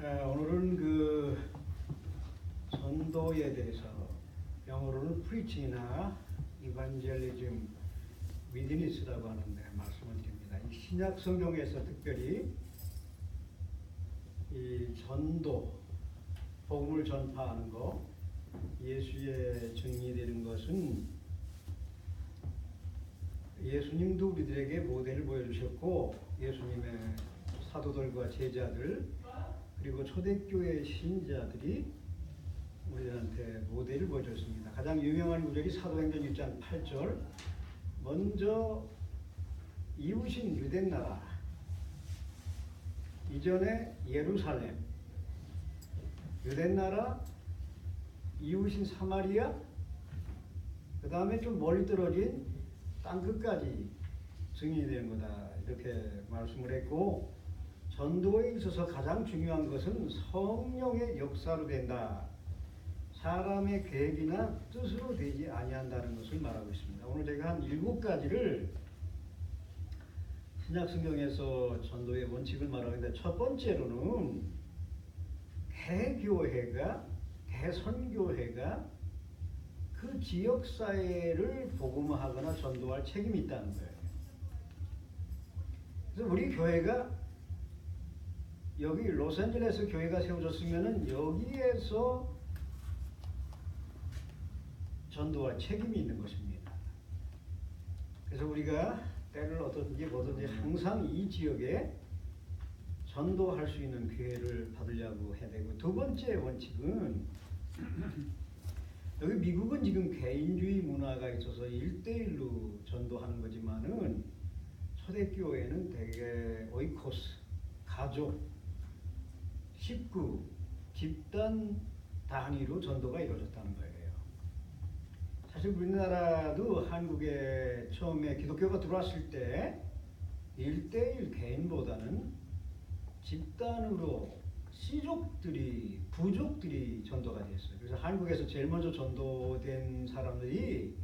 오늘은 전도에 대해서 영어로는 프리칭이나 이반젤리즘 위드니스라고 하는데 말씀을 드립니다. 이 신약 성경에서 특별히 이 전도, 복음을 전파하는 것, 예수의 증인되는 것은 예수님도 우리들에게 모델을 보여주셨고, 예수님의 사도들과 제자들 그리고 초대교회 신자들이 우리한테 모델을 보여줬습니다. 가장 유명한 구절이 사도행전 1장 8절. 먼저 이웃인 유대나라, 이전에 예루살렘, 유대나라, 이웃인 사마리아, 그 다음에 좀 멀리 떨어진 땅끝까지 증인이 되는 거다, 이렇게 말씀을 했고, 전도에 있어서 가장 중요한 것은 성령의 역사로 된다. 사람의 계획이나 뜻으로 되지 아니한다는 것을 말하고 있습니다. 오늘 제가 한 7가지를 신약 성경에서 전도의 원칙을 말하는데, 첫 번째로는 개교회가, 개선교회가 그 지역 사회를 복음화하거나 전도할 책임이 있다는 거예요. 그래서 우리 교회가 여기 로스앤젤레스 교회가 세워졌으면은 여기에서 전도할 책임이 있는 것입니다. 그래서 우리가 때를 어떻든지 뭐든지 항상 이 지역에 전도할 수 있는 기회를 받으려고 해야 되고, 두 번째 원칙은 여기 미국은 지금 개인주의 문화가 있어서 1대1로 전도하는 거지만은 초대교회는 대개 오이코스, 가족, 식구, 집단 단위로 전도가 이루어졌다는 거예요. 사실 우리나라도 한국에 처음에 기독교가 들어왔을 때 1대1 개인보다는 집단으로 씨족들이, 부족들이 전도가 됐어요. 그래서 한국에서 제일 먼저 전도된 사람들이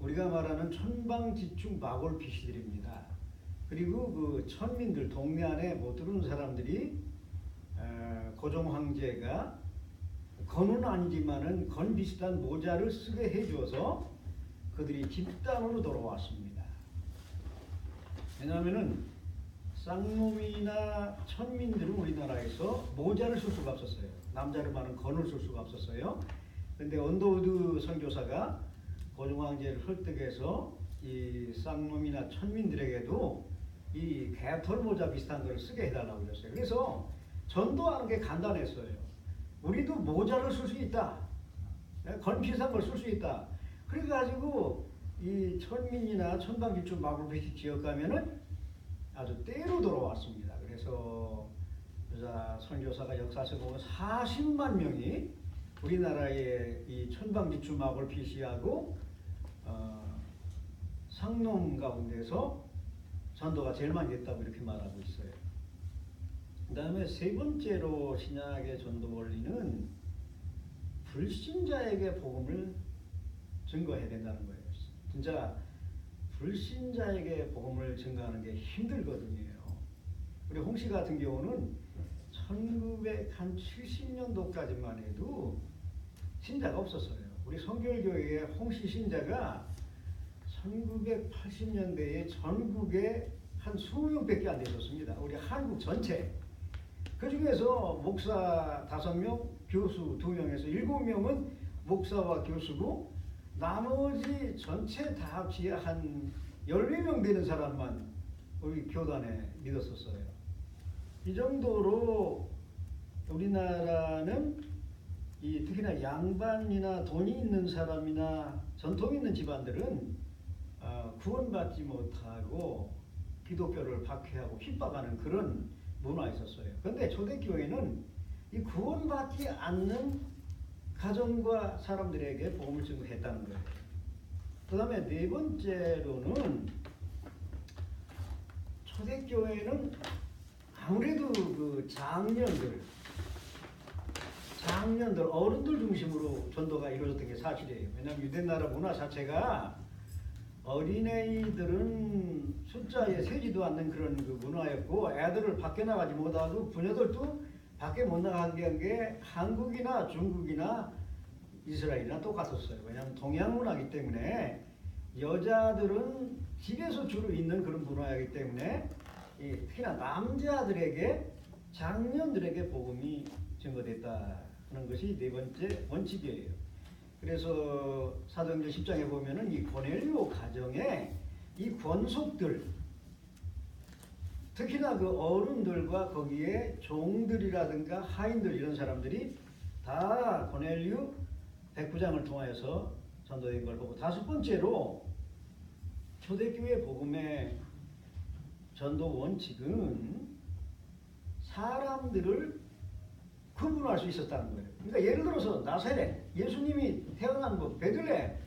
우리가 말하는 천방지축 마골피시들입니다. 그리고 그 천민들, 동네 안에 못 들어오는 사람들이 고종 황제가 건은 아니지만은 건 비슷한 모자를 쓰게 해줘서 그들이 집단으로 돌아왔습니다. 왜냐하면은 쌍놈이나 천민들은 우리나라에서 모자를 쓸 수가 없었어요. 남자를 말하는 건을 쓸 수가 없었어요. 그런데 언더우드 선교사가 고종 황제를 설득해서 이 쌍놈이나 천민들에게도 이 개털 모자 비슷한 걸 쓰게 해달라고 그랬어요. 그래서 전도하는 게 간단했어요. 우리도 모자를 쓸 수 있다, 건 비슷한 걸 쓸 수 있다. 그래가지고 이 천민이나 천방지축 마골피시 지역 가면은 아주 때로 돌아왔습니다. 그래서 선교사가 역사서 보면 40만 명이 우리나라의 이 천방지축 마골피시하고 상놈 가운데서 전도가 제일 많이 됐다고 이렇게 말하고 있어요. 그 다음에 세 번째로 신약의 전도 원리는 불신자에게 복음을 증거해야 된다는 거예요. 진짜 불신자에게 복음을 증거하는 게 힘들거든요. 우리 홍씨 같은 경우는 1970년도까지만 해도 신자가 없었어요. 우리 성결교회의 홍씨 신자가 1980년대에 전국에 한 20명밖에 안 되셨습니다. 우리 한국 전체. 그 중에서 목사 5명, 교수 2명에서 7명은 목사와 교수고, 나머지 전체 다 합치야 한 14명 되는 사람만 우리 교단에 믿었었어요. 이 정도로 우리나라는 특히나 양반이나 돈이 있는 사람이나 전통 있는 집안들은 구원받지 못하고 기독교를 박해하고 핍박하는 그런 문화가 있었어요. 그런데 초대교회는 이 구원받지 않는 가정과 사람들에게 복음을 증거했다는 거예요. 그 다음에 네 번째로는 초대교회는 아무래도 그 장년들, 어른들 중심으로 전도가 이루어졌던 게 사실이에요. 왜냐하면 유대나라 문화 자체가 어린애들은 숫자에 세지도 않는 그런 그 문화였고, 애들을 밖에 나가지 못하고 부녀들도 밖에 못 나가게 한 게 한국이나 중국이나 이스라엘이나 똑같았어요. 왜냐하면 동양 문화이기 때문에 여자들은 집에서 주로 있는 그런 문화이기 때문에 특히나 남자들에게 장년들에게 복음이 증거됐다 하는 것이 네 번째 원칙이에요. 그래서 사도행전 10장에 보면은 이 고넬료 가정에 이 권속들, 특히나 그 어른들과 거기에 종들이라든가 하인들 이런 사람들이 다 고넬료 백부장을 통하여서 전도된 걸 보고, 다섯 번째로 초대교회 복음의 전도 원칙은 사람들을 구분할 수 있었다는 거예요. 그러니까 예를 들어서 나사렛, 예수님이 태어난 곳, 베들레헴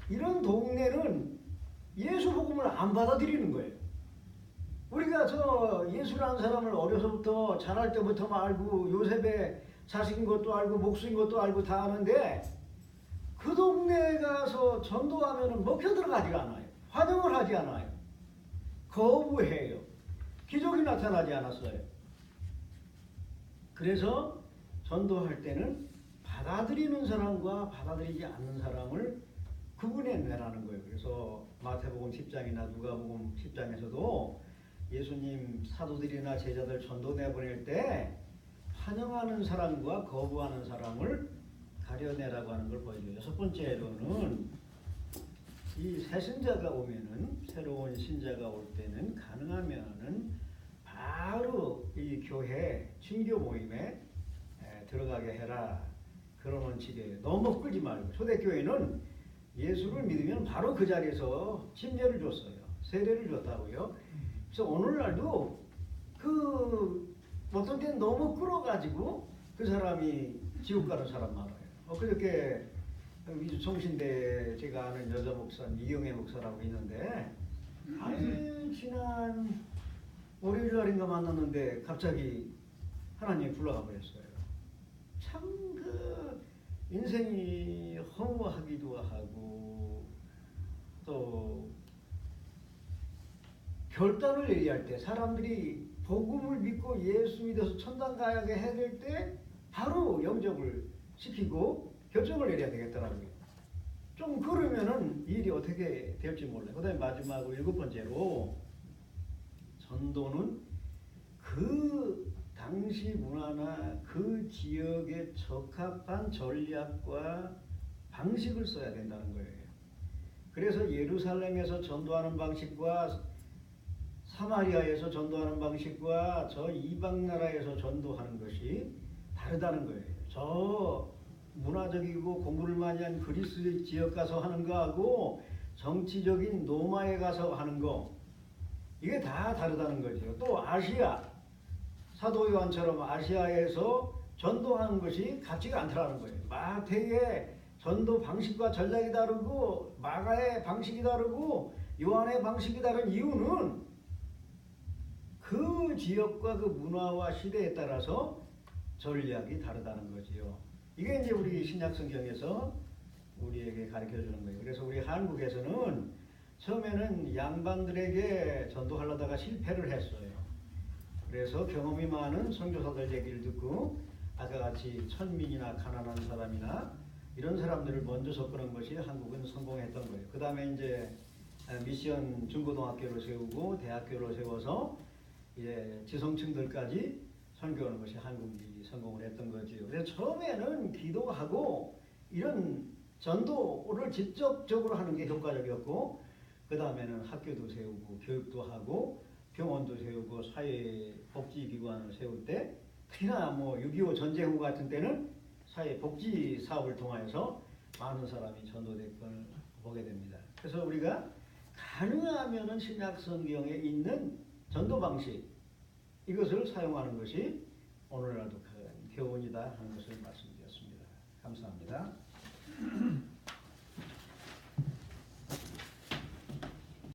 이런 동네는 예수 복음을 안 받아들이는 거예요. 우리가 저 예수라는 사람을 어려서부터 자랄 때부터 알고 요셉의 자식인 것도 알고 목수인 것도 알고 다 아는데 그 동네에 가서 전도하면 먹혀 들어가지가 않아요. 환영을 하지 않아요. 거부해요. 기적이 나타나지 않았어요. 그래서 전도할 때는 받아들이는 사람과 받아들이지 않는 사람을 구분해내라는 거예요. 그래서 마태복음 10장이나 누가복음 10장에서도 예수님 사도들이나 제자들 전도 내보낼 때 환영하는 사람과 거부하는 사람을 가려내라고 하는 걸 보여줘요. 여섯 번째로는 이 새신자가 오면은, 새로운 신자가 올 때는 가능하면은 바로 이 교회 친교 모임에 들어가게 해라. 그런 원칙이에요. 너무 끌지 말고. 초대교회는 예수를 믿으면 바로 그 자리에서 침례를 줬어요. 세례를 줬다고요. 그래서 오늘날도 그 어떤 때는 너무 끌어가지고 그 사람이 지옥 가는 사람 많아요. 그렇게 위주 총신대 제가 아는 여자 목사 이경혜 목사라고 있는데 아니 지난 월요일 날인가 만났는데 갑자기 하나님이 불러가 버렸어요. 참 그 인생이 허무하기도 하고 또 결단을 얘기할 때 사람들이 복음을 믿고 예수 믿어서 천당 가게 해야 될 때 바로 영접을 시키고 결정을 내려야 되겠더라고요. 좀 그러면은 일이 어떻게 될지 몰라요. 그 다음에 마지막으로 일곱 번째로 전도는 그 당시 문화나 그 지역에 적합한 전략과 방식을 써야 된다는 거예요. 그래서 예루살렘에서 전도하는 방식과 사마리아에서 전도하는 방식과 저 이방 나라에서 전도하는 것이 다르다는 거예요. 저 문화적이고 공부를 많이 한 그리스 지역 가서 하는 거하고 정치적인 로마에 가서 하는 거 이게 다 다르다는 거죠. 또 아시아 사도 요한처럼 아시아에서 전도하는 것이 같지가 않더라는 거예요. 마태의 전도 방식과 전략이 다르고 마가의 방식이 다르고 요한의 방식이 다른 이유는 그 지역과 그 문화와 시대에 따라서 전략이 다르다는 거지요. 이게 이제 우리 신약 성경에서 우리에게 가르쳐 주는 거예요. 그래서 우리 한국에서는 처음에는 양반들에게 전도하려다가 실패를 했어요. 그래서 경험이 많은 선교사들 얘기를 듣고 아까 같이 천민이나 가난한 사람이나 이런 사람들을 먼저 접근한 것이 한국은 성공했던 거예요. 그 다음에 이제 미션 중고등학교를 세우고 대학교를 세워서 이제 지성층들까지 선교하는 것이 한국이 성공을 했던 거지요. 그래서 처음에는 기도하고 이런 전도를 직접적으로 하는 게 효과적이었고 그 다음에는 학교도 세우고 교육도 하고 병원도 세우고 사회복지기관을 세울 때 특히나 뭐 6.25 전쟁 후 같은 때는 사회복지 사업을 통해서 많은 사람이 전도될 걸 보게 됩니다. 그래서 우리가 가능하면은 신약 성경에 있는 전도 방식 이것을 사용하는 것이 오늘날도 큰 교훈이다 하는 것을 말씀드렸습니다. 감사합니다.